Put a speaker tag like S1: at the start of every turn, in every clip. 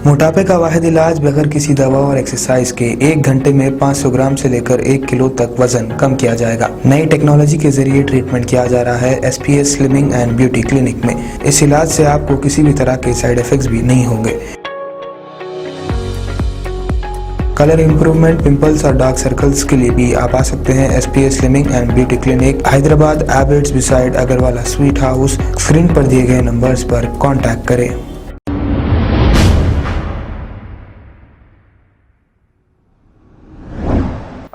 S1: मोटापे का वाहिद इलाज बगैर किसी दवा और एक्सरसाइज के 1 घंटे में 500 ग्राम से लेकर 1 किलो तक वजन कम किया जाएगा। नई टेक्नोलॉजी के जरिए ट्रीटमेंट किया जा रहा है SPS slimming and beauty clinic में। इस इलाज से आपको किसी भी तरह के साइड इफेक्ट्स भी नहीं होंगे। कलर इंप्रूवमेंट, पिंपल्स और डार्क सर्कल्स के लिए भी आप आ सकते हैं SPS slimming and beauty clinic, Hyderabad, Abids beside Agarwala sweet house. Screen पर दिए गए नंबर्स पर कांटेक्ट करें।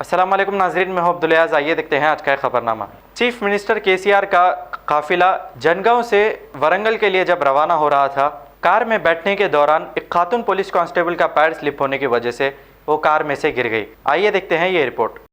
S2: अस्सलाम वालेकुम नाजरीन, मैं हूं अब्दुल अयाज। आइए देखते हैं आज का खबरनामा। चीफ मिनिस्टर KCR का काफिला जनगांव से वरंगल के लिए जब रवाना हो रहा था, कार में बैठने के दौरान एक खातून पुलिस कांस्टेबल का पैर स्लिप होने की वजह से वो कार में से गिर गई। आइए देखते हैं ये रिपोर्ट।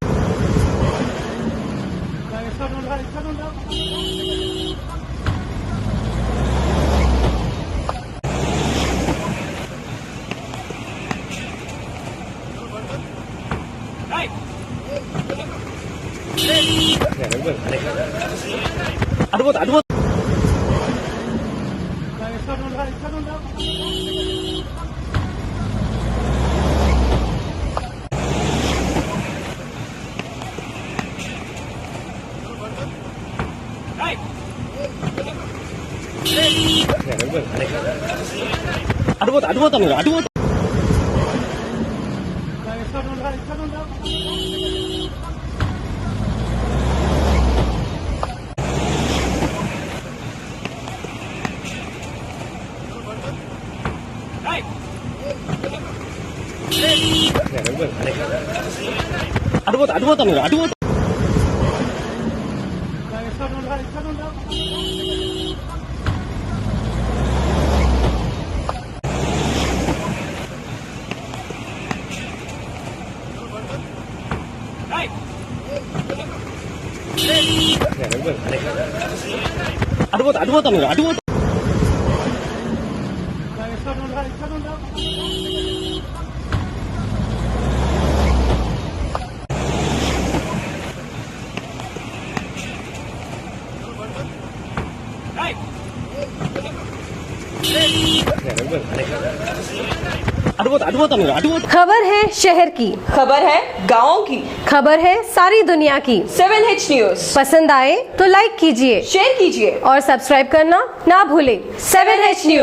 S3: खबर है शहर की,
S4: खबर है गाँव की,
S3: खबर है सारी दुनिया की।
S4: 7H न्यूज
S3: पसंद आए तो लाइक कीजिए,
S4: शेयर कीजिए
S3: और सब्सक्राइब करना ना भूलें।
S4: 7H news.